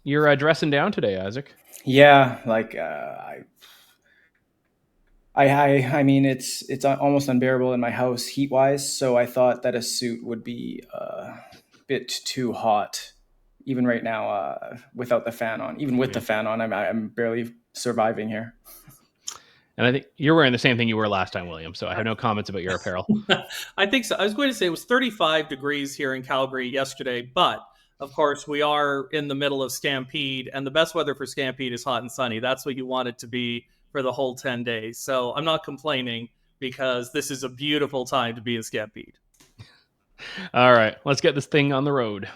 You're dressing down today, Isaac. Yeah, I mean, it's almost unbearable in my house heat wise. So I thought that a suit would be a bit too hot, even right now, without the fan on. Even with the Yeah. fan on, I'm barely surviving here. And I think you're wearing the same thing you were last time, William. So I have no comments about your apparel. I think so. I was going to say it was 35 degrees here in Calgary yesterday, but of course we are in the middle of Stampede, and the best weather for Stampede is hot and sunny. That's what you want it to be for the whole 10 days. So I'm not complaining because this is a beautiful time to be in Stampede. All right, let's get this thing on the road.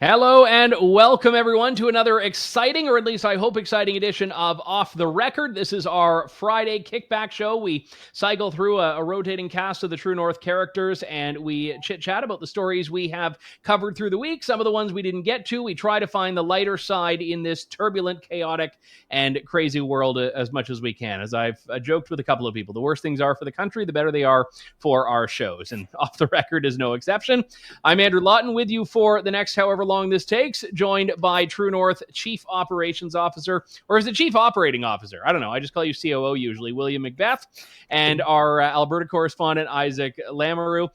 Hello and welcome everyone to another exciting, or at least I hope exciting, edition of Off the Record. This is our Friday kickback show. We cycle through a rotating cast of the True North characters and we chit-chat about the stories we have covered through the week. Some of the ones we didn't get to. We try to find the lighter side in this turbulent, chaotic, and crazy world as much as we can. As I've joked with a couple of people, the worse things are for the country, the better they are for our shows. And Off the Record is no exception. I'm Andrew Lawton with you for the next however long this takes, joined by True North Chief Operations Officer, or is it Chief Operating Officer? I don't know. I just call you COO usually, William McBeath, and our Alberta correspondent, Isaac Lamoureux.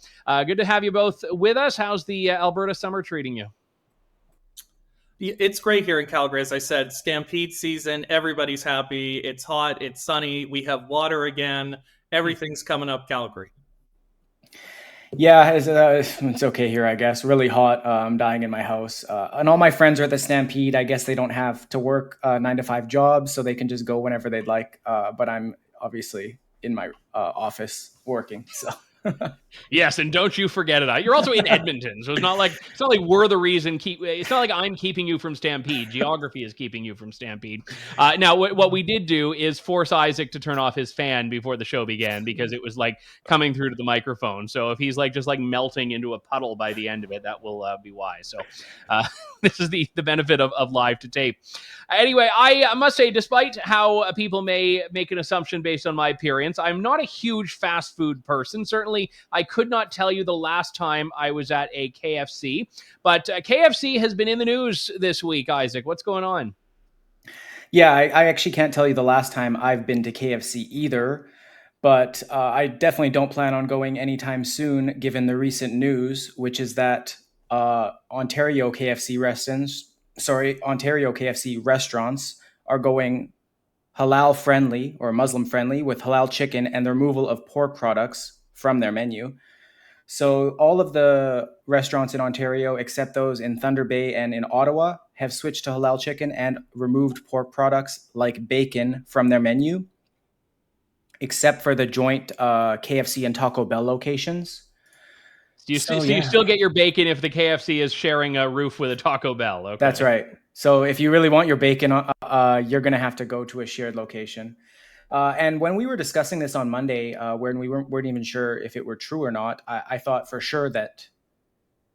Good to have you both with us. How's the Alberta summer treating you? It's great here in Calgary. As I said, Stampede season, everybody's happy. It's hot, it's sunny, we have water again. Everything's coming up Calgary. Yeah, it's okay here, I guess. Really hot. I'm dying in my house. And all my friends are at the Stampede. I guess they don't have to work 9 to 5 jobs, so they can just go whenever they'd like. But I'm obviously in my office working. So Yes, and don't you forget it. You're also in Edmonton, so it's not like we're the reason. It's not like I'm keeping you from Stampede. Geography is keeping you from Stampede. Now, what we did do is force Isaac to turn off his fan before the show began because it was like coming through to the microphone. So if he's like just like melting into a puddle by the end of it, that will be why. So this is the benefit of live to tape. Anyway, I must say, despite how people may make an assumption based on my appearance, I'm not a huge fast food person. Certainly, I could not tell you the last time I was at a KFC, but KFC has been in the news this week. Isaac, what's going on? yeah, I actually can't tell you the last time I've been to KFC either. But I definitely don't plan on going anytime soon, given the recent news, which is that Ontario KFC restaurants are going halal friendly or Muslim friendly with halal chicken and the removal of pork products from their menu. So all of the restaurants in Ontario, except those in Thunder Bay and in Ottawa, have switched to halal chicken and removed pork products like bacon from their menu, except for the joint KFC and Taco Bell locations. So You yeah, still get your bacon if the KFC is sharing a roof with a Taco Bell? that's Okay. right. So if you really want your bacon, you're going to have to go to a shared location. And when we were discussing this on Monday, when we weren't even sure if it were true or not, I thought for sure that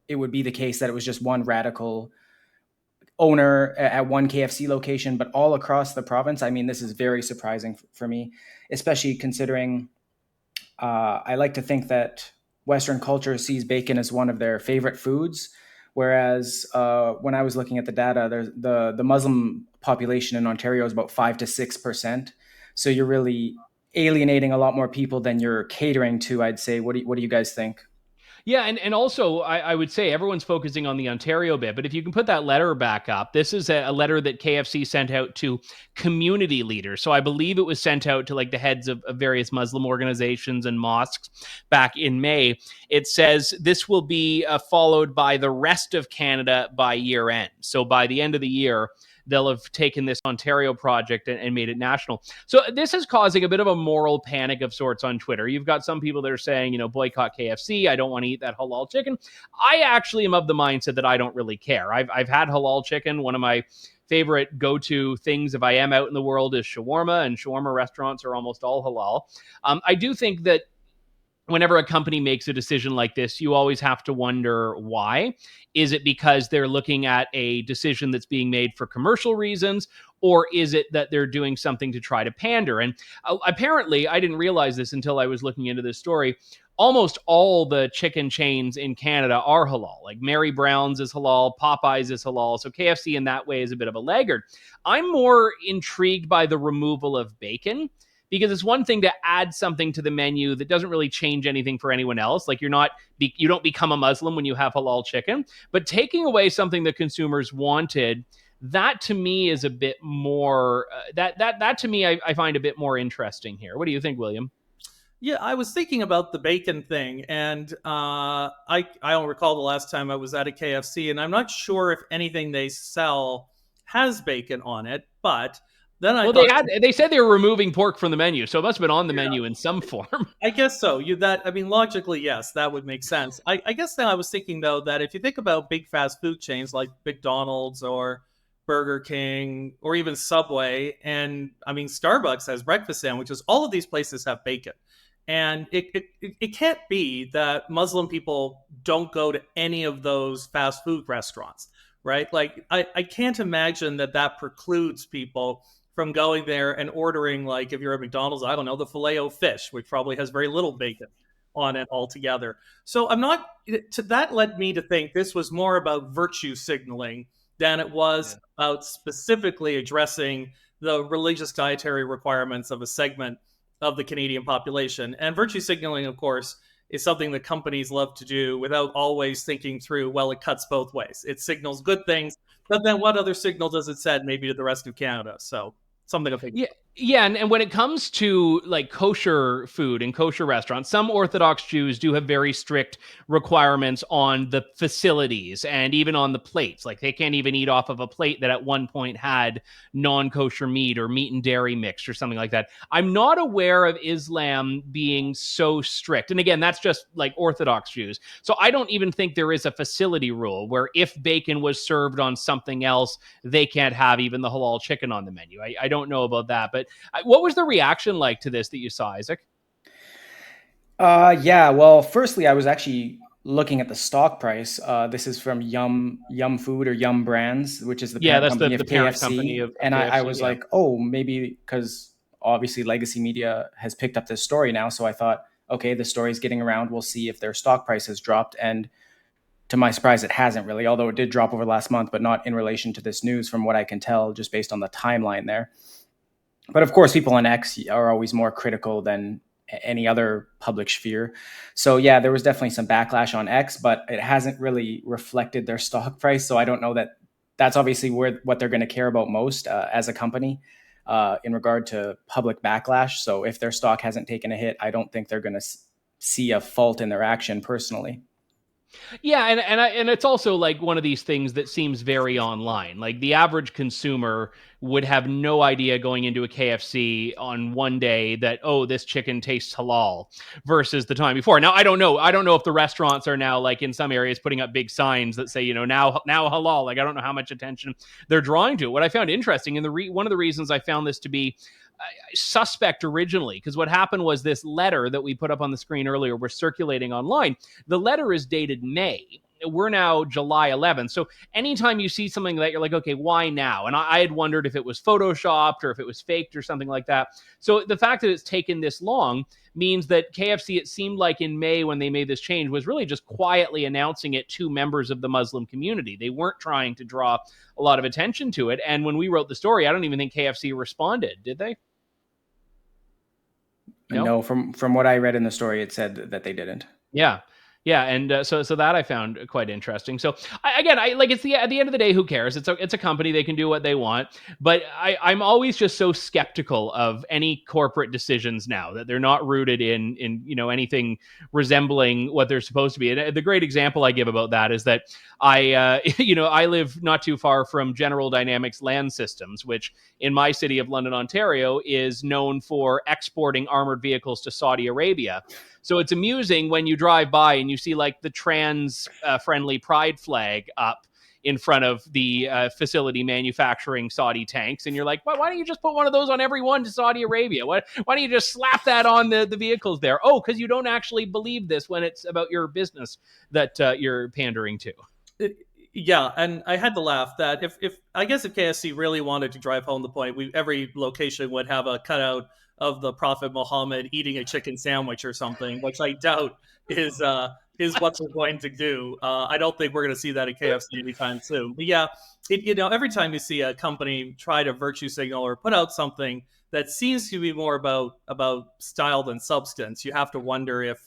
it would be the case that it was just one radical owner at one KFC location, but all across the province. I mean, this is very surprising for me, especially considering I like to think that Western culture sees bacon as one of their favorite foods, whereas when I was looking at the data, the Muslim population in Ontario is about 5 to 6%. So you're really alienating a lot more people than you're catering to. I'd say. What do you guys think? Yeah, and also I would say everyone's focusing on the Ontario bit, but if you can put that letter back up, this is a letter that KFC sent out to community leaders. So I believe it was sent out to like the heads of various Muslim organizations and mosques back in May. It says this will be followed by the rest of Canada by year end. So by the end of the year, they'll have taken this Ontario project and made it national. So this is causing a bit of a moral panic of sorts on Twitter. You've got some people that are saying, boycott KFC. I don't want to eat that halal chicken. I actually am of the mindset that I don't really care. I've had halal chicken. One of my favorite go-to things if I am out in the world is shawarma, and shawarma restaurants are almost all halal. I do think that whenever a company makes a decision like this, you always have to wonder why. Is it because they're looking at a decision that's being made for commercial reasons, or is it that they're doing something to try to pander? And apparently, I didn't realize this until I was looking into this story. almost all the chicken chains in Canada are halal. Like Mary Brown's is halal, Popeyes is halal. So KFC in that way is a bit of a laggard. I'm more intrigued by the removal of bacon, because it's one thing to add something to the menu that doesn't really change anything for anyone else. Like you don't become a Muslim when you have halal chicken, but taking away something that consumers wanted, that to me is a bit more that to me I find a bit more interesting here. What do you think, William? Yeah, I was thinking about the bacon thing, and I don't recall the last time I was at a KFC, and I'm not sure if anything they sell has bacon on it. But then I Well, thought, they said they were removing pork from the menu, so it must have been on the menu in some form. I guess so. I mean, logically, yes, that would make sense. I guess then I was thinking though that if you think about big fast food chains like McDonald's or Burger King or even Subway, and I mean Starbucks has breakfast sandwiches, all of these places have bacon. And it can't be that Muslim people don't go to any of those fast food restaurants, right? Like, I can't imagine that precludes people from going there and ordering, like, if you're at McDonald's, I don't know, the filet o fish, which probably has very little bacon on it altogether. So that led me to think this was more about virtue signaling than it was about specifically addressing the religious dietary requirements of a segment of the Canadian population. And virtue signaling, of course, is something that companies love to do without always thinking through, well, it cuts both ways. It signals good things, but then what other signal does it send maybe to the rest of Canada? So something to think Yeah, yeah, and when it comes to like kosher food and kosher restaurants, some Orthodox Jews do have very strict requirements on the facilities and even on the plates. Like they can't even eat off of a plate that at one point had non-kosher meat or meat and dairy mixed or something like that. I'm not aware of Islam being so strict. And again, that's just like Orthodox Jews. So I don't even think there is a facility rule where if bacon was served on something else, they can't have even the halal chicken on the menu. I don't know about that, but what was the reaction like to this that you saw, Isaac? Yeah. Well, firstly, I was actually looking at the stock price. This is from Yum Food or Yum Brands, which is the Yeah, parent that's company of the parent company KFC. of And I KFC. was Yeah. like, oh, maybe because obviously legacy media has picked up this story now. So I thought, okay, the story's getting around. We'll see if their stock price has dropped. And to my surprise, it hasn't really, although it did drop over last month, but not in relation to this news from what I can tell, just based on the timeline there. But of course, people on X are always more critical than any other public sphere. So yeah, there was definitely some backlash on X, but it hasn't really reflected their stock price. So I don't know that that's obviously what they're going to care about most as a company in regard to public backlash. So if their stock hasn't taken a hit, I don't think they're going to see a fault in their action personally. Yeah, and it's also like one of these things that seems very online. Like the average consumer would have no idea going into a KFC on one day that, oh, this chicken tastes halal versus the time before. Now I don't know. I don't know if the restaurants are now like in some areas putting up big signs that say, now halal. Like I don't know how much attention they're drawing to it. What I found interesting, and one of the reasons I found this to be suspect originally, because what happened was this letter that we put up on the screen earlier was circulating online. The letter is dated May. We're now July 11th. So anytime you see something that you're like, okay, why now? And I had wondered if it was photoshopped or if it was faked or something like that. So the fact that it's taken this long means that KFC, it seemed like in May when they made this change, was really just quietly announcing it to members of the Muslim community. They weren't trying to draw a lot of attention to it. And when we wrote the story, I don't even think KFC responded, did they? No. No, from what I read in the story, it said that they didn't. Yeah. Yeah, and so that I found quite interesting. So again, I like it's at the end of the day, who cares? It's a company; they can do what they want. But I'm always just so skeptical of any corporate decisions now that they're not rooted in anything resembling what they're supposed to be. And the great example I give about that is that I I live not too far from General Dynamics Land Systems, which in my city of London, Ontario, is known for exporting armored vehicles to Saudi Arabia. So it's amusing when you drive by and you see like the trans friendly pride flag up in front of the facility manufacturing Saudi tanks. And you're like, why don't you just put one of those on every one to Saudi Arabia? Why don't you just slap that on the vehicles there? Oh, because you don't actually believe this when it's about your business that you're pandering to. Yeah, and I had to laugh that if I guess if KFC really wanted to drive home the point, every location would have a cutout of the Prophet Muhammad eating a chicken sandwich or something, which I doubt is what they're going to do. I don't think we're going to see that at KFC anytime soon. But yeah, every time you see a company try to virtue signal or put out something that seems to be more about style than substance, you have to wonder if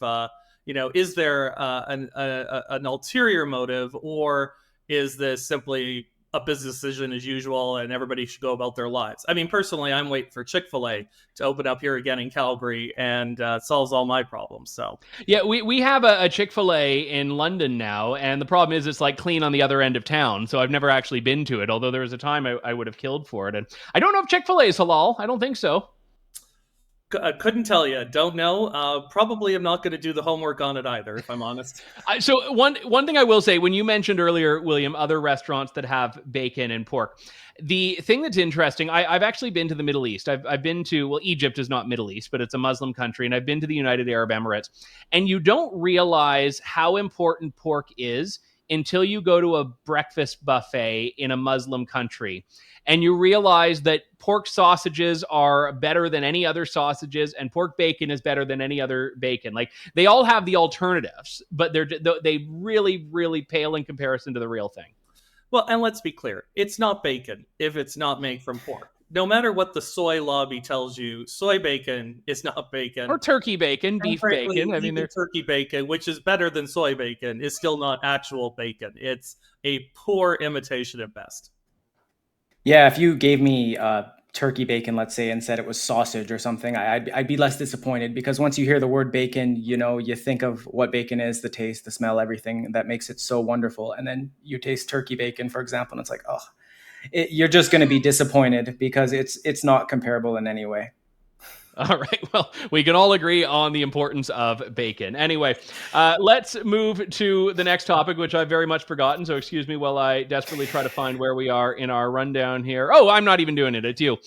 is there an ulterior motive, or is this simply a business decision as usual and everybody should go about their lives? I mean, personally, I'm waiting for Chick-fil-A to open up here again in Calgary, and it solves all my problems. So yeah, we have a Chick-fil-A in London now, and the problem is it's like clean on the other end of town, so I've never actually been to it, although there was a time I would have killed for it. And I don't know if Chick-fil-A is halal. I don't think so. Couldn't tell you. Don't know. Probably am not going to do the homework on it either, if I'm honest. So one thing I will say, when you mentioned earlier, William, other restaurants that have bacon and pork, the thing that's interesting, I've actually been to the Middle East. I've been to, well, Egypt is not Middle East, but it's a Muslim country, and I've been to the United Arab Emirates. And you don't realize how important pork is until you go to a breakfast buffet in a Muslim country. And you realize that pork sausages are better than any other sausages, and pork bacon is better than any other bacon. Like, they all have the alternatives, but they really, really pale in comparison to the real thing. Well, and let's be clear, it's not bacon if it's not made from pork. No matter what the soy lobby tells you, soy bacon is not bacon. Or turkey bacon, beef bacon. I mean, they're turkey bacon, which is better than soy bacon, is still not actual bacon. It's a poor imitation at best. Yeah, if you gave me turkey bacon, let's say, and said it was sausage or something, I'd be less disappointed, because once you hear the word bacon, you think of what bacon is, the taste, the smell, everything that makes it so wonderful. And then you taste turkey bacon, for example, and it's like, you're just going to be disappointed because it's not comparable in any way. All right. Well, we can all agree on the importance of bacon. Anyway, let's move to the next topic, which I've very much forgotten. So excuse me while I desperately try to find where we are in our rundown here. Oh, I'm not even doing it. It's you.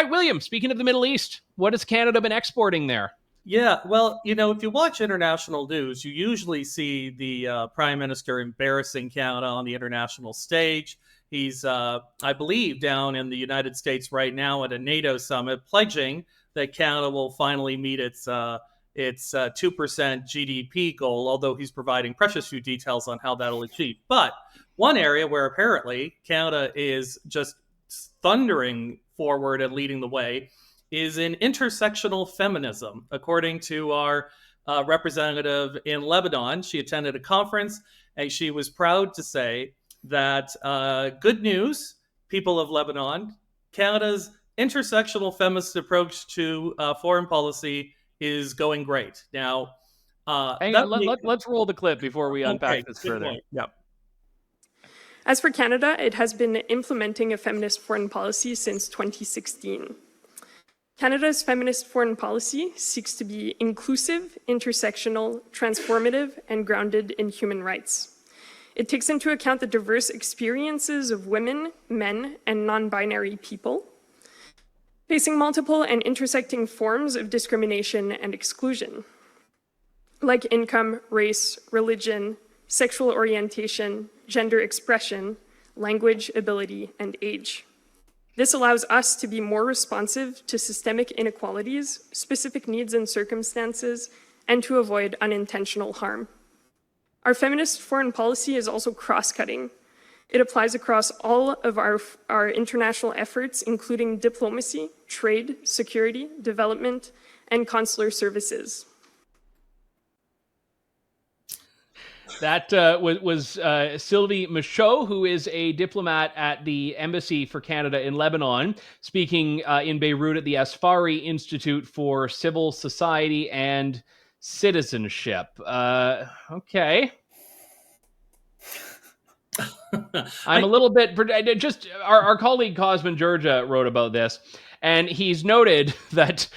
William, speaking of the Middle East, what has Canada been exporting there? Yeah, well, if you watch international news, you usually see the Prime Minister embarrassing Canada on the international stage. He's, I believe, down in the United States right now at a NATO summit, pledging that Canada will finally meet its 2% GDP goal, although he's providing precious few details on how that'll achieve. But one area where apparently Canada is just thundering forward and leading the way is in intersectional feminism. According to our representative in Lebanon, she attended a conference and she was proud to say that good news, people of Lebanon, Canada's intersectional feminist approach to foreign policy is going great. Now, let's roll the clip before we unpack this further. Yep. As for Canada, it has been implementing a feminist foreign policy since 2016. Canada's feminist foreign policy seeks to be inclusive, intersectional, transformative, and grounded in human rights. It takes into account the diverse experiences of women, men, and non-binary people, facing multiple and intersecting forms of discrimination and exclusion, like income, race, religion, sexual orientation, gender expression, language, ability, and age. This allows us to be more responsive to systemic inequalities, specific needs and circumstances, and to avoid unintentional harm. Our feminist foreign policy is also cross-cutting. It applies across all of our international efforts, including diplomacy, trade, security, development, and consular services. That was Sylvie Michaud, who is a diplomat at the Embassy for Canada in Lebanon, speaking in Beirut at the Asfari Institute for Civil Society and Citizenship. Okay. I'm a little bit... Just our colleague Cosmin Georgia wrote about this, and he's noted that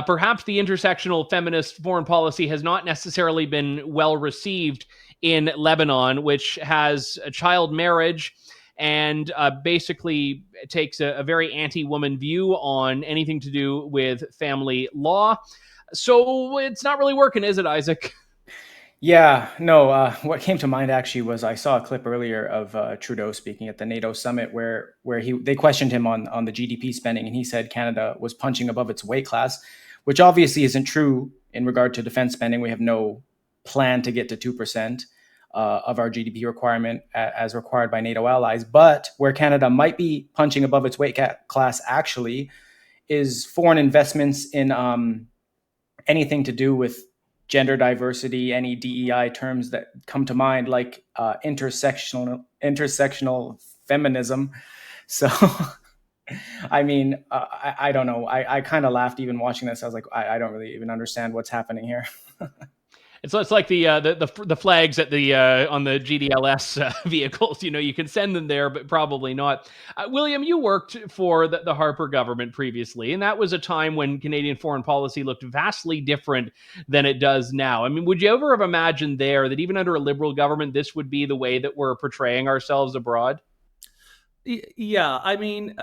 perhaps the intersectional feminist foreign policy has not necessarily been well received in Lebanon, which has a child marriage and basically takes a very anti-woman view on anything to do with family law. So it's not really working, is it, Isaac? Yeah, no. What came to mind actually was I saw a clip earlier of Trudeau speaking at the NATO summit where they questioned him on the GDP spending, and he said Canada was punching above its weight class, which obviously isn't true in regard to defense spending. We have no plan to get to 2% of our GDP requirement as required by NATO allies. But where Canada might be punching above its weight class actually is foreign investments in anything to do with gender diversity, any DEI terms that come to mind, like intersectional feminism. So, I mean, I don't know. I kind of laughed even watching this. I was like, I don't really even understand what's happening here. It's like the flags at the on the GDLS vehicles. You know, you can send them there, but probably not. William, you worked for the Harper government previously, and that was a time when Canadian foreign policy looked vastly different than it does now. I mean, would you ever have imagined there that even under a Liberal government, this would be the way that we're portraying ourselves abroad? Yeah, I mean,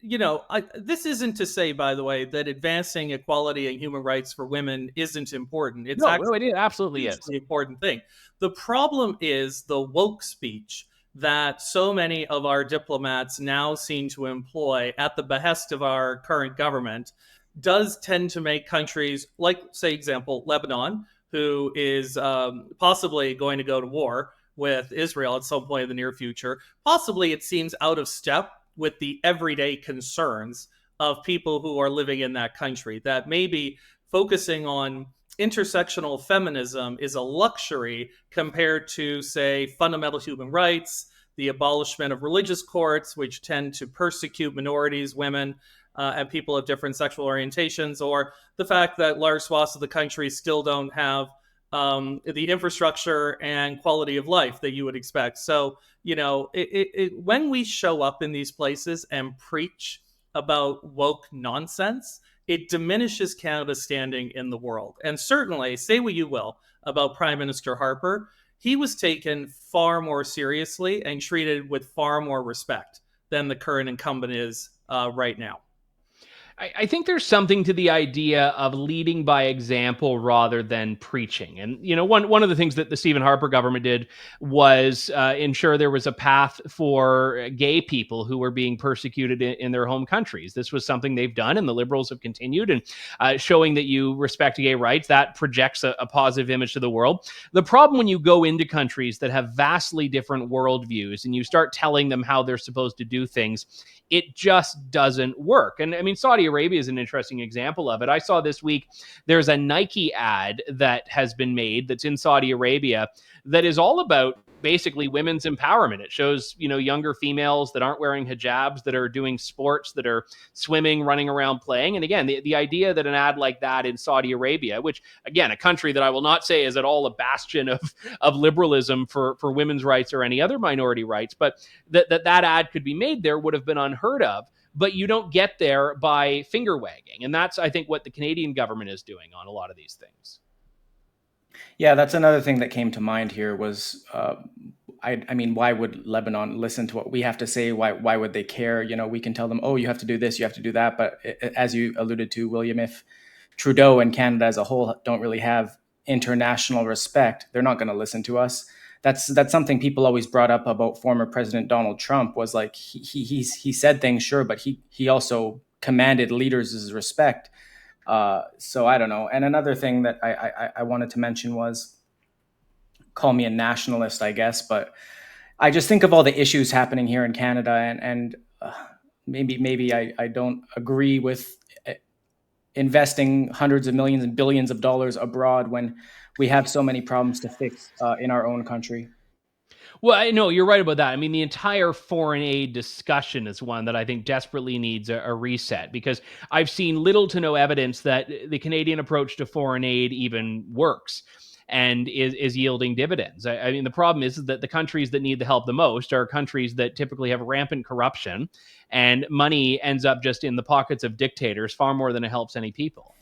this isn't to say, by the way, that advancing equality and human rights for women isn't important. It's No, actually it absolutely a is. hugely important thing. The problem is the woke speech that so many of our diplomats now seem to employ at the behest of our current government does tend to make countries like, say, example, Lebanon, who is possibly going to go to war with Israel at some point in the near future. Possibly it seems out of step with the everyday concerns of people who are living in that country, that maybe focusing on intersectional feminism is a luxury compared to, say, fundamental human rights, the abolishment of religious courts, which tend to persecute minorities, women, and people of different sexual orientations, or the fact that large swaths of the country still don't have the infrastructure and quality of life that you would expect. So, when we show up in these places and preach about woke nonsense, it diminishes Canada's standing in the world. And certainly, say what you will about Prime Minister Harper, he was taken far more seriously and treated with far more respect than the current incumbent is right now. I think there's something to the idea of leading by example rather than preaching. And, one of the things that the Stephen Harper government did was ensure there was a path for gay people who were being persecuted in their home countries. This was something they've done, and the Liberals have continued. And showing that you respect gay rights, that projects a positive image to the world. The problem when you go into countries that have vastly different worldviews and you start telling them how they're supposed to do things, it just doesn't work. And I mean, Saudi Arabia is an interesting example of it. I saw this week there's a Nike ad that has been made that's in Saudi Arabia that is all about basically women's empowerment. It shows, younger females that aren't wearing hijabs, that are doing sports, that are swimming, running around, playing. And again, the idea that an ad like that in Saudi Arabia, which again, a country that I will not say is at all a bastion of liberalism for women's rights or any other minority rights, but that ad could be made there would have been unheard of. But you don't get there by finger wagging. And that's, I think, what the Canadian government is doing on a lot of these things. Yeah, that's another thing that came to mind here was, I mean, why would Lebanon listen to what we have to say? Why would they care? We can tell them, oh, you have to do this, you have to do that. But as you alluded to, William, if Trudeau and Canada as a whole don't really have international respect, they're not going to listen to us. That's something people always brought up about former President Donald Trump, was like he said things, sure, but he also commanded leaders' respect. So I don't know. And another thing that I wanted to mention was, call me a nationalist, I guess, but I just think of all the issues happening here in Canada, and maybe I don't agree with investing hundreds of millions and billions of dollars abroad when we have so many problems to fix in our own country. Well, I know you're right about that. I mean, the entire foreign aid discussion is one that I think desperately needs a reset, because I've seen little to no evidence that the Canadian approach to foreign aid even works and is yielding dividends. I mean, the problem is that the countries that need the help the most are countries that typically have rampant corruption, and money ends up just in the pockets of dictators far more than it helps any people.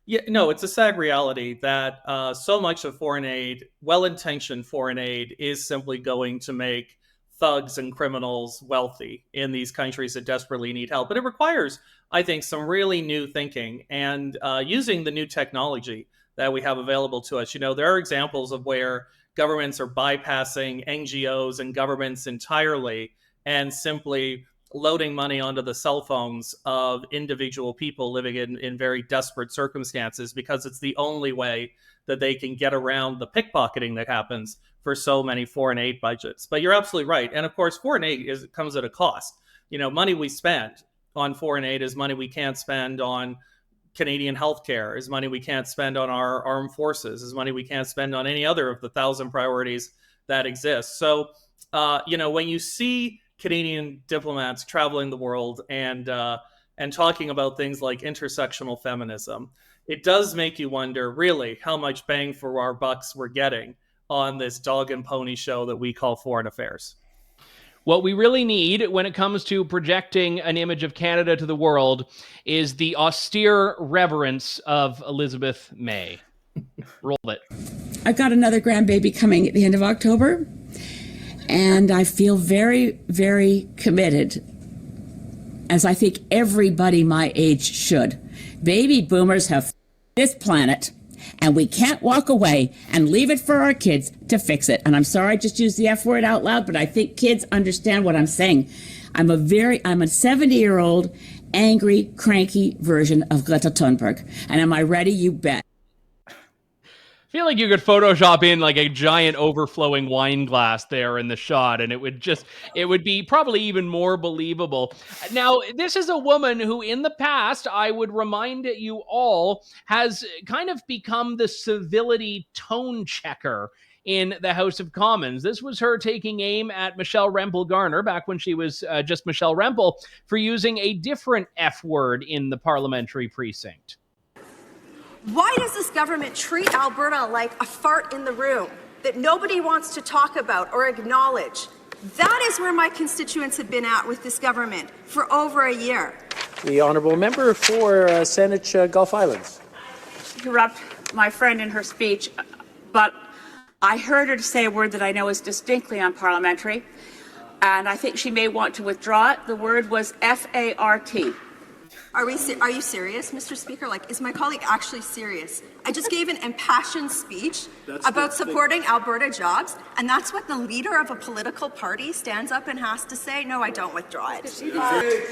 Yeah, no, it's a sad reality that so much of foreign aid, well-intentioned foreign aid, is simply going to make thugs and criminals wealthy in these countries that desperately need help. But it requires, I think, some really new thinking and using the new technology that we have available to us. There are examples of where governments are bypassing NGOs and governments entirely and simply loading money onto the cell phones of individual people living in very desperate circumstances, because it's the only way that they can get around the pickpocketing that happens for so many foreign aid budgets. But you're absolutely right. And of course, foreign aid comes at a cost. Money we spend on foreign aid is money we can't spend on Canadian healthcare, is money we can't spend on our armed forces, is money we can't spend on any other of the 1,000 priorities that exist. So, when you see Canadian diplomats traveling the world and talking about things like intersectional feminism, it does make you wonder, really, how much bang for our bucks we're getting on this dog and pony show that we call foreign affairs. What we really need when it comes to projecting an image of Canada to the world is the austere reverence of Elizabeth May. Roll it. I've got another grandbaby coming at the end of October, and I feel very, very committed, as I think everybody my age should. Baby boomers have this planet, and we can't walk away and leave it for our kids to fix it. And I'm sorry I just used the F word out loud, but I think kids understand what I'm saying. I'm a 70-year-old, angry, cranky version of Greta Thunberg. And am I ready? You bet. I feel like you could Photoshop in like a giant overflowing wine glass there in the shot, and it would be probably even more believable. Now, this is a woman who in the past, I would remind you all, has kind of become the civility tone checker in the House of Commons. This was her taking aim at Michelle Rempel-Garner back when she was just Michelle Rempel for using a different F word in the parliamentary precinct. Why does this government treat Alberta like a fart in the room that nobody wants to talk about or acknowledge? That is where my constituents have been at with this government for over a year. The honourable member for Saanich Gulf Islands. Interrupt my friend in her speech, but I heard her say a word that I know is distinctly unparliamentary, and I think she may want to withdraw it. The word was F-A-R-T. Are you serious, Mr. Speaker? Is my colleague actually serious? I just gave an impassioned speech about supporting Alberta jobs, and that's what the leader of a political party stands up and has to say? No, I don't withdraw it.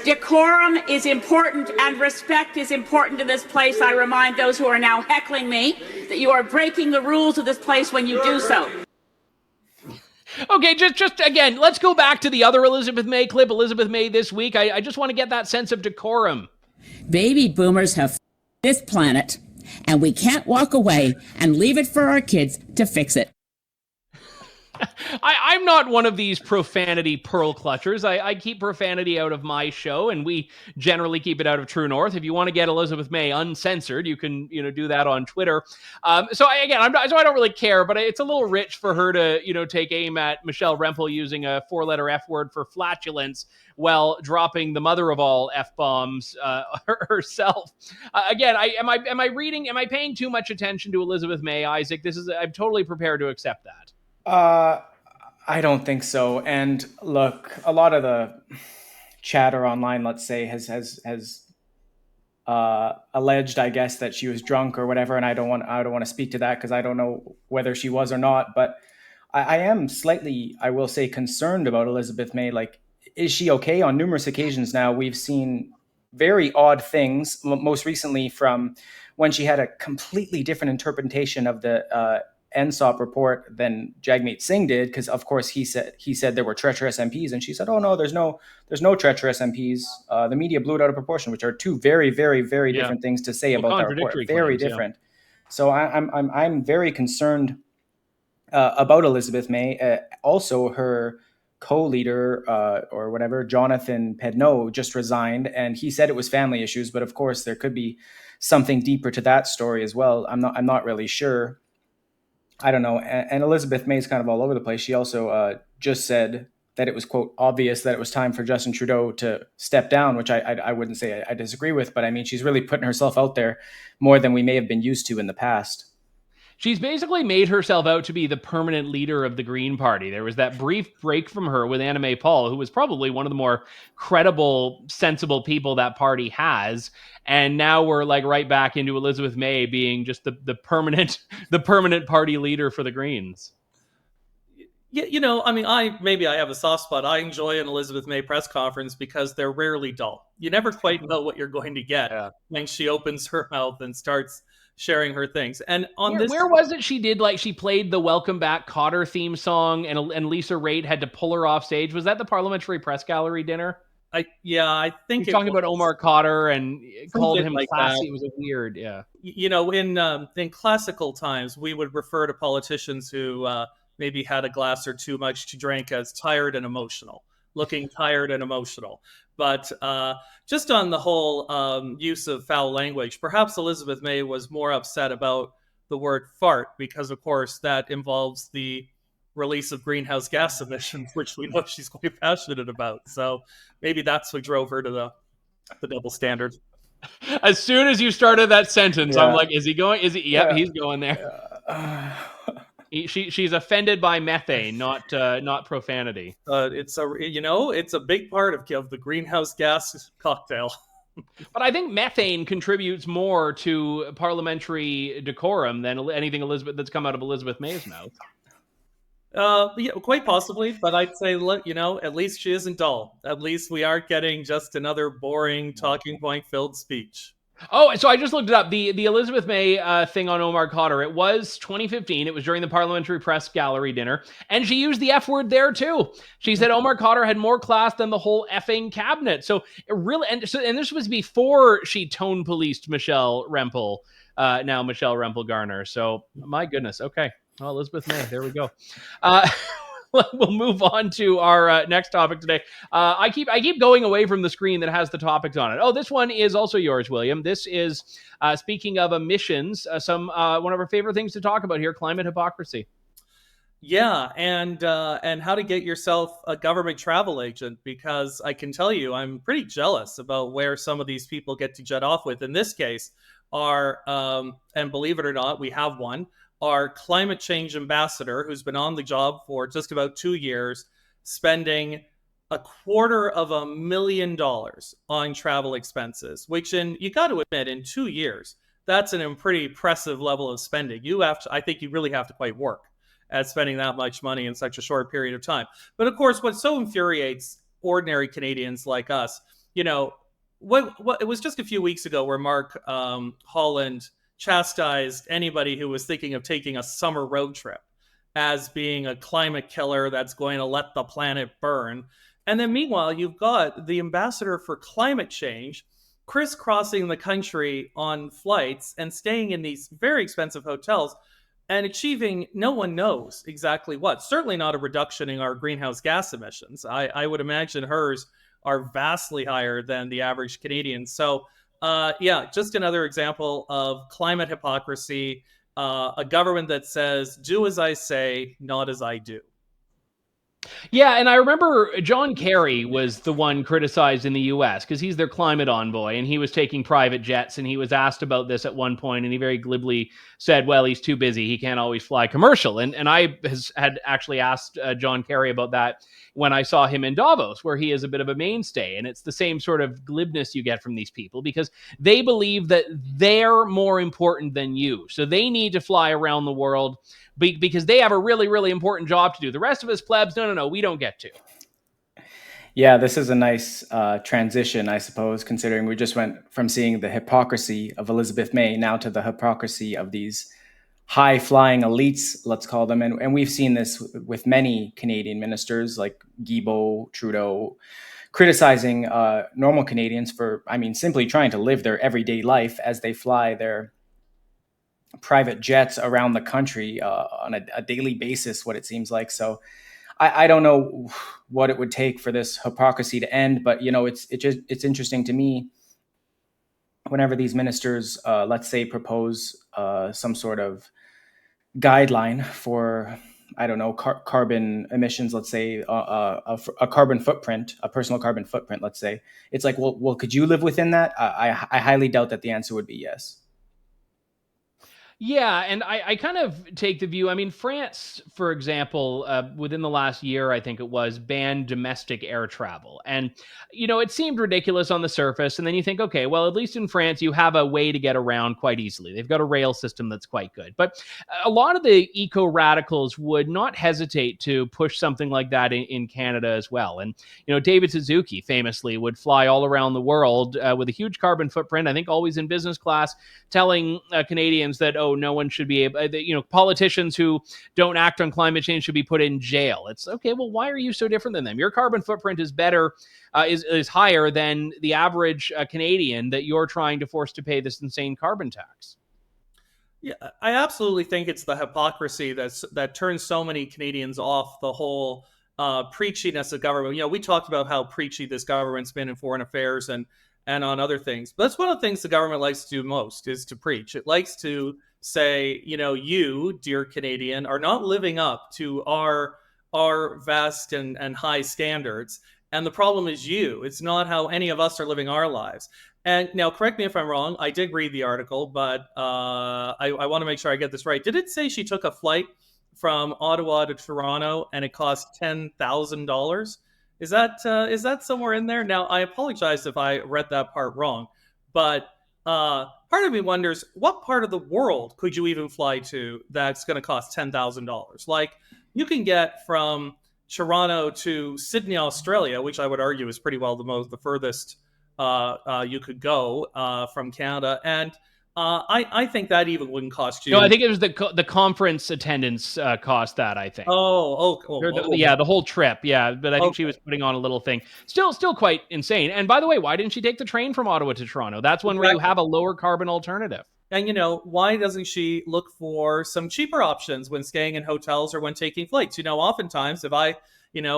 Decorum is important and respect is important in this place. I remind those who are now heckling me that you are breaking the rules of this place when you do so. Okay, just again, let's go back to the other Elizabeth May clip, Elizabeth May this week. I just want to get that sense of decorum. Baby boomers have this planet, and we can't walk away and leave it for our kids to fix it. I'm not one of these profanity pearl clutchers. I keep profanity out of my show, and we generally keep it out of True North. If you want to get Elizabeth May uncensored, you can do that on Twitter. I don't really care, but it's a little rich for her to take aim at Michelle Rempel using a 4-letter F word for flatulence while dropping the mother of all F-bombs herself. Am I paying too much attention to Elizabeth May, Isaac? I'm totally prepared to accept that. I don't think so. And look, a lot of the chatter online, let's say, has alleged, I guess, that she was drunk or whatever. And I don't want to speak to that because I don't know whether she was or not. But I am slightly, I will say, concerned about Elizabeth May. Is she okay? On numerous occasions now, we've seen very odd things. Most recently, from when she had a completely different interpretation of the NSOP report than Jagmeet Singh did, because of course he said there were treacherous MPs, and she said, "Oh no, there's no treacherous MPs." The media blew it out of proportion, which are two very, very, very different things to say about that report. Very different. Yeah. So I'm very concerned about Elizabeth May. Also, her co-leader or whatever, Jonathan Pedneau, just resigned, and he said it was family issues, but of course there could be something deeper to that story as well. I'm not really sure. I don't know. And Elizabeth May is kind of all over the place. She also just said that it was, quote, obvious that it was time for Justin Trudeau to step down, which I wouldn't say I disagree with. But I mean, she's really putting herself out there more than we may have been used to in the past. She's basically made herself out to be the permanent leader of the Green Party. There was that brief break from her with Anna May Paul, who was probably one of the more credible, sensible people that party has. And now we're like right back into Elizabeth May being just the permanent party leader for the Greens. Yeah, I mean, maybe I have a soft spot. I enjoy an Elizabeth May press conference because they're rarely dull. You never quite know what you're going to get when she opens her mouth and starts sharing her things. And where was it she did, like, she played the Welcome Back Cotter theme song, and Lisa Raitt had to pull her off stage? Was that the Parliamentary Press Gallery dinner? I think he's talking about Omar Cotter and called him like classy. That. It was a weird, in classical times, we would refer to politicians who maybe had a glass or too much to drink as tired and emotional, looking tired and emotional. But just on the whole use of foul language, perhaps Elizabeth May was more upset about the word fart because, of course, that involves the release of greenhouse gas emissions, which we know she's quite passionate about. So maybe that's what drove her to the double standard. As soon as you started that sentence, I'm like, is he going? Is he? Yep, he's going there. She's offended by methane, not profanity. It's a big part of the greenhouse gas cocktail. But I think methane contributes more to parliamentary decorum than anything that's come out of Elizabeth May's mouth. Yeah, quite possibly, but I'd say, at least she isn't dull. At least we aren't getting just another boring talking point filled speech. Oh, so I just looked it up. The Elizabeth May thing on Omar Cotter, it was 2015. It was during the Parliamentary Press Gallery dinner, and she used the F word there too. She said Omar Cotter had more class than the whole effing cabinet. So it really, and this was before she tone policed Michelle Rempel, now Michelle Rempel Garner. So my goodness, okay. Well, Elizabeth May, there we go. We'll move on to our next topic today. I keep going away from the screen that has the topics on it. Oh, this one is also yours, William. This is, speaking of emissions, one of our favorite things to talk about here, climate hypocrisy. Yeah, and how to get yourself a government travel agent, because I can tell you I'm pretty jealous about where some of these people get to jet off with. In this case, and believe it or not, we have one, our climate change ambassador, who's been on the job for just about 2 years, spending $250,000 on travel expenses, which, you got to admit, in 2 years, that's a pretty impressive level of spending. I think you really have to quite work at spending that much money in such a short period of time. But of course, what so infuriates ordinary Canadians like us, it was just a few weeks ago where Mark Holland chastised anybody who was thinking of taking a summer road trip as being a climate killer that's going to let the planet burn. And then meanwhile, you've got the ambassador for climate change crisscrossing the country on flights and staying in these very expensive hotels and achieving no one knows exactly what. Certainly not a reduction in our greenhouse gas emissions. I would imagine hers are vastly higher than the average Canadian. So just another example of climate hypocrisy, a government that says, do as I say, not as I do. Yeah, and I remember John Kerry was the one criticized in the U.S. because he's their climate envoy, and he was taking private jets, and he was asked about this at one point, and he very glibly said, well, he's too busy. He can't always fly commercial. And I had actually asked John Kerry about that when I saw him in Davos, where he is a bit of a mainstay. And it's the same sort of glibness you get from these people because they believe that they're more important than you. So they need to fly around the world because they have a really, really important job to do. The rest of us plebs, no, we don't get to. Yeah, this is a nice transition, I suppose, considering we just went from seeing the hypocrisy of Elizabeth May now to the hypocrisy of these high-flying elites, let's call them. And we've seen this with many Canadian ministers like Guilbeault, Trudeau, criticizing normal Canadians for, simply trying to live their everyday life as they fly their private jets around the country on a daily basis, what it seems like. So I don't know what it would take for this hypocrisy to end, but it's interesting to me whenever these ministers, let's say, propose some sort of guideline for, I don't know, carbon emissions, let's say, a carbon footprint, a personal carbon footprint, let's say. It's like, well, could you live within that? I highly doubt that the answer would be yes. Yeah, and I kind of take the view. I mean, France, for example, within the last year, I think it was, banned domestic air travel. And, it seemed ridiculous on the surface. And then you think, okay, well, at least in France, you have a way to get around quite easily. They've got a rail system that's quite good. But a lot of the eco radicals would not hesitate to push something like that in Canada as well. And, David Suzuki famously would fly all around the world with a huge carbon footprint, I think always in business class, telling Canadians that, no one should be able, politicians who don't act on climate change should be put in jail. It's okay. Well, why are you so different than them? Your carbon footprint is better, is higher than the average Canadian that you're trying to force to pay this insane carbon tax. Yeah, I absolutely think it's the hypocrisy that turns so many Canadians off the whole preachiness of government. We talked about how preachy this government's been in foreign affairs and on other things. But that's one of the things the government likes to do most, is to preach. It likes to say, you, dear Canadian, are not living up to our vast and high standards. And the problem is you. It's not how any of us are living our lives. And now, correct me if I'm wrong. I did read the article, but I want to make sure I get this right. Did it say she took a flight from Ottawa to Toronto and it cost $10,000? Is that somewhere in there? Now, I apologize if I read that part wrong, but part of me wonders, what part of the world could you even fly to that's going to cost $10,000? Like, you can get from Toronto to Sydney, Australia, which I would argue is pretty well the furthest you could go from Canada, and I think that even wouldn't cost you. No, I think it was the conference attendance cost that, I think. Yeah, the whole trip. Yeah, but I think she was putting on a little thing. Still quite insane. And by the way, why didn't she take the train from Ottawa to Toronto? That's one where you have a lower carbon alternative. And, why doesn't she look for some cheaper options when staying in hotels or when taking flights? Oftentimes, if I,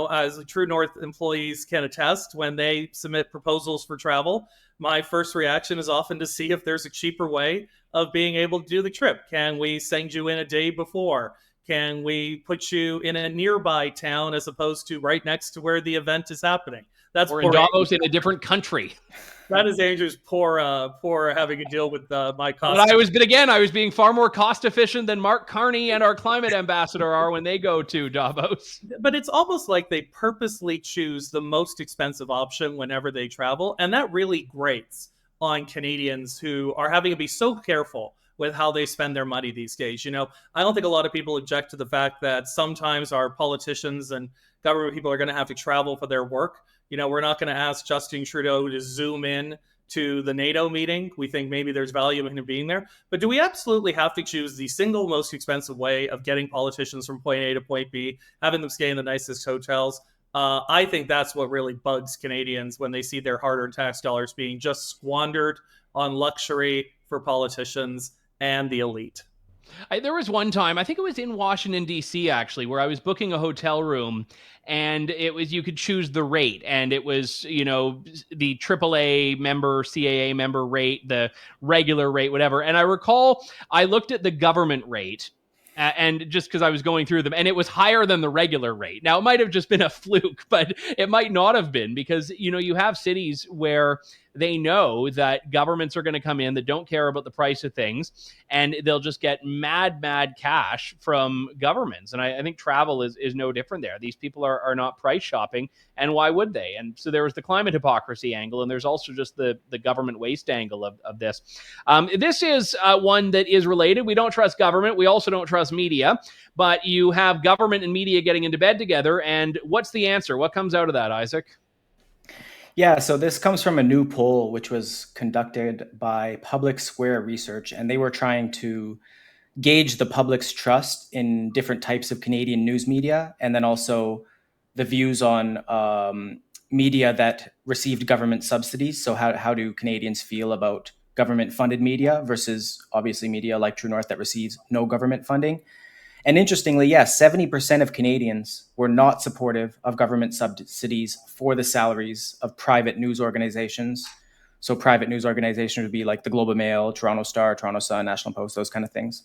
as True North employees can attest, when they submit proposals for travel, my first reaction is often to see if there's a cheaper way of being able to do the trip. Can we send you in a day before? Can we put you in a nearby town as opposed to right next to where the event is happening? Or in Davos, in a different country. That is Andrew's poor having to deal with my costs. But I was being far more cost efficient than Mark Carney and our climate ambassador are when they go to Davos. But it's almost like they purposely choose the most expensive option whenever they travel, and that really grates on Canadians who are having to be so careful with how they spend their money these days. I don't think a lot of people object to the fact that sometimes our politicians and government people are going to have to travel for their work. We're not going to ask Justin Trudeau to zoom in to the NATO meeting. We think maybe there's value in him being there. But do we absolutely have to choose the single most expensive way of getting politicians from point A to point B, having them stay in the nicest hotels? I think that's what really bugs Canadians when they see their hard-earned tax dollars being just squandered on luxury for politicians and the elite. There was one time, I think it was in Washington, D.C., actually, where I was booking a hotel room, and it was, you could choose the rate, and it was, the AAA member, CAA member rate, the regular rate, whatever. And I recall I looked at the government rate, and just because I was going through them, and it was higher than the regular rate. Now, it might have just been a fluke, but it might not have been, because, you have cities where they know that governments are going to come in that don't care about the price of things, and they'll just get mad cash from governments. And I think travel is no different there. These people are not price shopping, and why would they? And so there was the climate hypocrisy angle, and there's also just the government waste angle of this. This is one that is related. We don't trust government. We also don't trust media, but you have government and media getting into bed together. And what's the answer? What comes out of that, Isaac? Yeah, so this comes from a new poll which was conducted by Public Square Research, and they were trying to gauge the public's trust in different types of Canadian news media, and then also the views on media that received government subsidies. So how do Canadians feel about government-funded media versus obviously media like True North that receives no government funding? And interestingly, yes, 70% of Canadians were not supportive of government subsidies for the salaries of private news organizations. So private news organizations would be like the Globe and Mail, Toronto Star, Toronto Sun, National Post, those kind of things.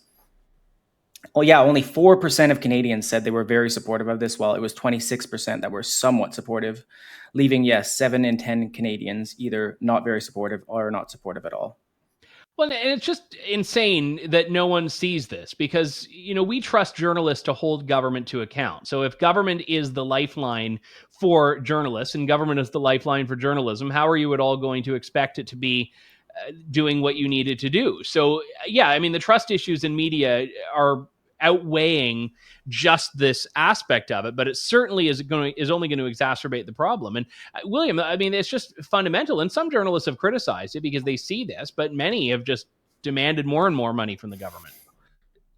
Well, yeah, only 4% of Canadians said they were very supportive of this, while it was 26% that were somewhat supportive, leaving, 7 in 10 Canadians either not very supportive or not supportive at all. Well, and it's just insane that no one sees this because, we trust journalists to hold government to account. So if government is the lifeline for journalists and government is the lifeline for journalism, how are you at all going to expect it to be doing what you needed to do? So, yeah, I mean, the trust issues in media are outweighing just this aspect of it, but it certainly is only going to exacerbate the problem. And William, I mean, it's just fundamental. And some journalists have criticized it because they see this, but many have just demanded more and more money from the government.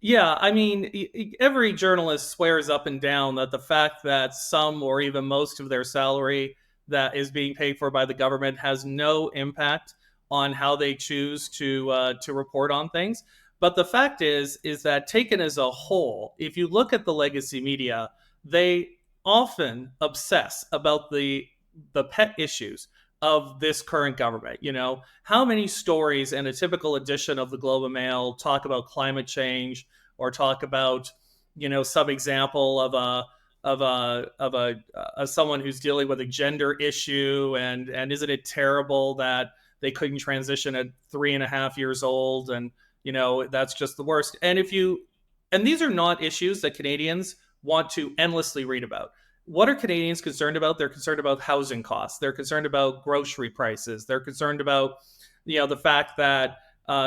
Yeah, I mean, every journalist swears up and down that the fact that some or even most of their salary that is being paid for by the government has no impact on how they choose to report on things. But the fact is that taken as a whole, if you look at the legacy media, they often obsess about the pet issues of this current government. How many stories in a typical edition of the Globe and Mail talk about climate change or talk about, some example of someone who's dealing with a gender issue, and isn't it terrible that they couldn't transition at 3.5 years old, and that's just the worst. And these are not issues that Canadians want to endlessly read about. What are Canadians concerned about? They're concerned about housing costs. They're concerned about grocery prices. They're concerned about, the fact that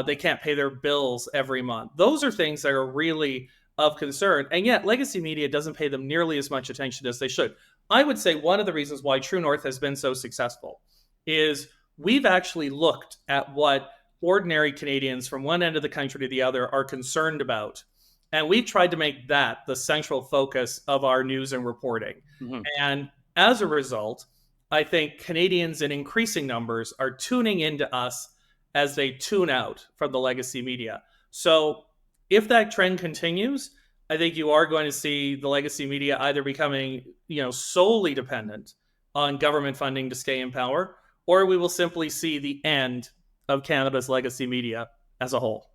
they can't pay their bills every month. Those are things that are really of concern. And yet legacy media doesn't pay them nearly as much attention as they should. I would say one of the reasons why True North has been so successful is we've actually looked at what ordinary Canadians from one end of the country to the other are concerned about. And we tried to make that the central focus of our news and reporting. Mm-hmm. And as a result, I think Canadians in increasing numbers are tuning into us as they tune out from the legacy media. So if that trend continues, I think you are going to see the legacy media either becoming, solely dependent on government funding to stay in power, or we will simply see the end of Canada's legacy media as a whole.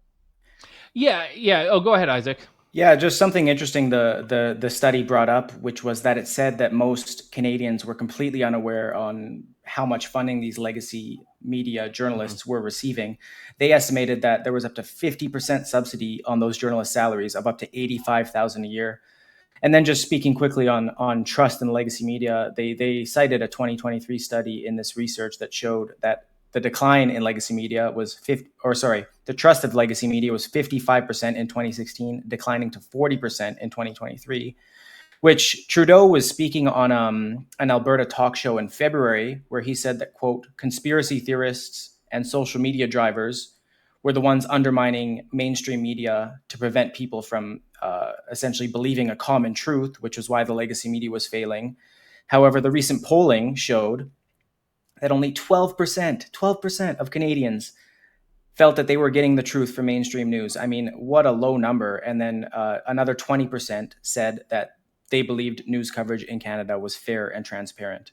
Yeah. Oh, go ahead, Isaac. Yeah, just something interesting the study brought up, which was that it said that most Canadians were completely unaware on how much funding these legacy media journalists were receiving. They estimated that there was up to 50% subsidy on those journalists' salaries of up to $85,000 a year. And then just speaking quickly on trust in legacy media, they cited a 2023 study in this research that showed that the decline in legacy media was the trust of legacy media was 55% in 2016, declining to 40% in 2023, which Trudeau was speaking on an Alberta talk show in February, where he said that, quote, conspiracy theorists and social media drivers were the ones undermining mainstream media to prevent people from essentially believing a common truth, which was why the legacy media was failing. However, the recent polling showed that only 12% of Canadians felt that they were getting the truth from mainstream news. I mean, what a low number. And then another 20% said that they believed news coverage in Canada was fair and transparent.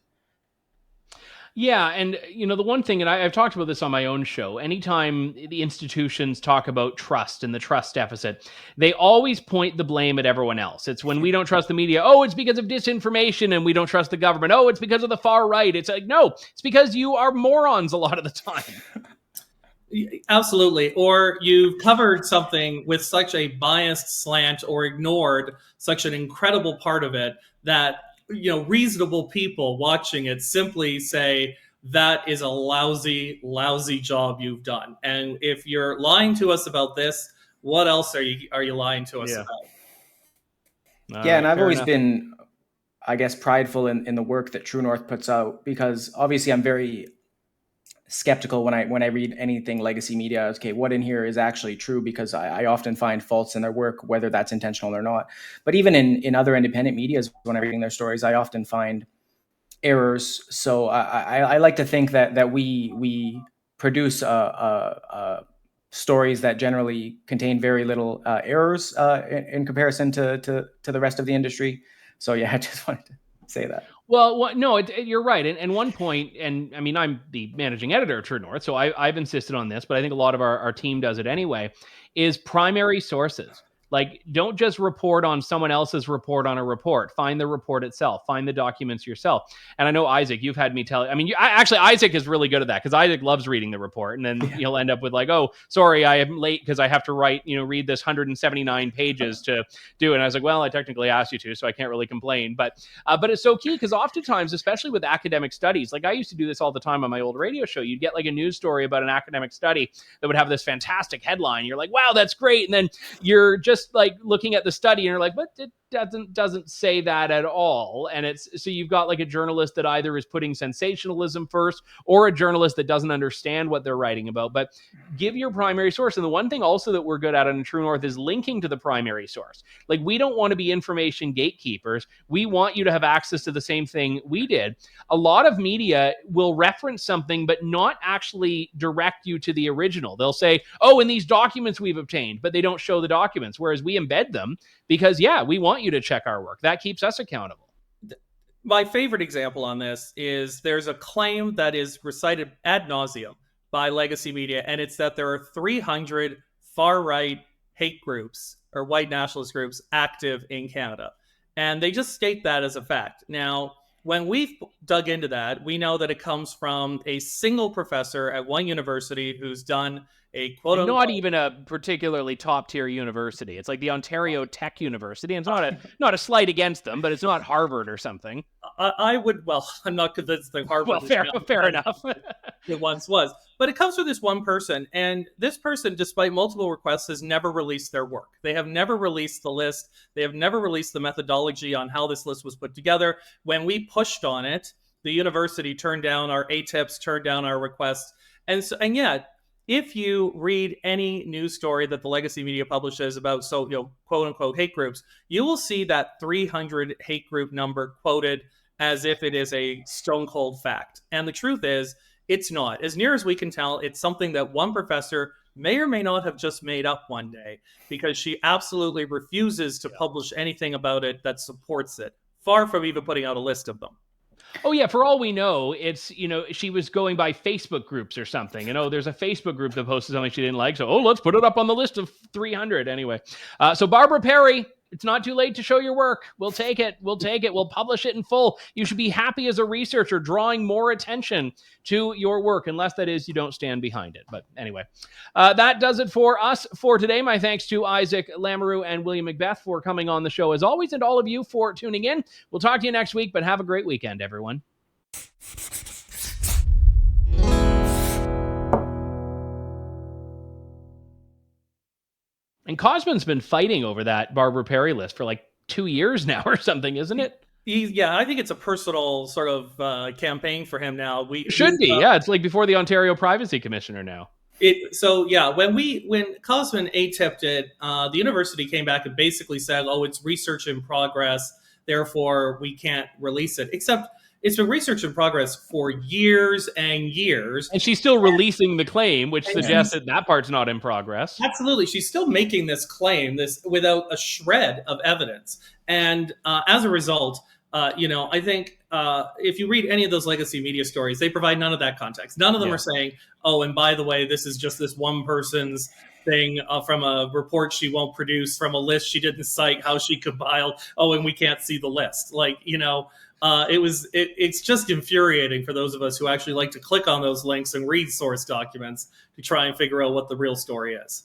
Yeah, and the one thing, and I've talked about this on my own show, anytime the institutions talk about trust and the trust deficit, they always point the blame at everyone else. It's when we don't trust the media, oh, it's because of disinformation, and we don't trust the government, oh, it's because of the far right. It's like, no, it's because you are morons a lot of the time. Absolutely. Or you've covered something with such a biased slant or ignored such an incredible part of it that reasonable people watching it simply say that is a lousy job you've done. And if you're lying to us about this, what else are you lying to us about? And I've always been, I guess, prideful in the work that True North puts out, because obviously I'm very skeptical when I read anything legacy media. Okay, what in here is actually true? Because I often find faults in their work, whether that's intentional or not. But even in other independent medias, when I'm reading their stories, I often find errors. So I like to think that we produce stories that generally contain very little errors in comparison to the rest of the industry. So yeah, I just wanted to say that. Well, no, you're right. And one point, and I mean, I'm the managing editor of True North, so I've insisted on this, but I think a lot of our team does it anyway, is primary sources. Like, don't just report on someone else's report on a report. Find the report itself. Find the documents yourself. And I know, Isaac, you've had me tell. I mean, actually, Isaac is really good at that, because Isaac loves reading the report, and then you'll end up with like, oh, sorry, I am late because I have to read this 179 pages to do it. And I was like, well, I technically asked you to, so I can't really complain. But it's so key, because oftentimes, especially with academic studies, like I used to do this all the time on my old radio show. You'd get like a news story about an academic study that would have this fantastic headline. You're like, wow, that's great. And then you're just like looking at the study and you're like, but it doesn't say that at all. And it's so you've got like a journalist that either is putting sensationalism first, or a journalist that doesn't understand what they're writing about. But give your primary source. And the one thing also that we're good at in True North is linking to the primary source. Like, we don't want to be information gatekeepers. We want you to have access to the same thing we did. A lot of media will reference something but not actually direct you to the original. They'll say, oh, in these documents we've obtained, but they don't show the documents, whereas we embed them because, yeah, we want you to check our work. That keeps us accountable. My favorite example on this is there's a claim that is recited ad nauseum by legacy media, and it's that there are 300 far-right hate groups or white nationalist groups active in Canada. And they just state that as a fact. Now, when we've dug into that, we know that it comes from a single professor at one university who's done a quote-unquote... Not even a particularly top-tier university. It's like the Ontario Tech University. And it's not a slight against them, but it's not Harvard or something. I'm not convinced that Harvard... Well, fair enough. It once was. But it comes from this one person, and this person, despite multiple requests, has never released their work. They have never released the list. They have never released the methodology on how this list was put together. When we pushed on it, the university turned down our ATIPs, turned down our requests. And yet, if you read any news story that the legacy media publishes about, quote unquote hate groups, you will see that 300 hate group number quoted as if it is a stone cold fact. And the truth is, it's not. As near as we can tell, it's something that one professor may or may not have just made up one day, because she absolutely refuses to publish anything about it that supports it, far from even putting out a list of them. Oh, yeah. For all we know, it's, she was going by Facebook groups or something. There's a Facebook group that posted something she didn't like. So, let's put it up on the list of 300 anyway. So Barbara Perry, it's not too late to show your work. We'll take it. We'll publish it in full. You should be happy as a researcher, drawing more attention to your work, unless that is you don't stand behind it. But anyway, that does it for us for today. My thanks to Isaac Lamoureux and William McBeath for coming on the show as always, and all of you for tuning in. We'll talk to you next week, but have a great weekend, everyone. And Cosman's been fighting over that Barbara Perry list for like 2 years now or something, isn't it? Yeah, I think it's a personal sort of campaign for him now. Should be. Yeah, it's like before the Ontario Privacy Commissioner now. When Cosman ATIP'd it, the university came back and basically said, it's research in progress, therefore we can't release it. Except it's been research in progress for years and years. And she's still releasing the claim, which suggests that part's not in progress. Absolutely. She's still making this claim, without a shred of evidence. And as a result, I think if you read any of those legacy media stories, they provide none of that context. None of them are saying, and by the way, this is just this one person's thing from a report she won't produce, from a list she didn't cite, how she compiled, and we can't see the list. It's just infuriating for those of us who actually like to click on those links and read source documents to try and figure out what the real story is.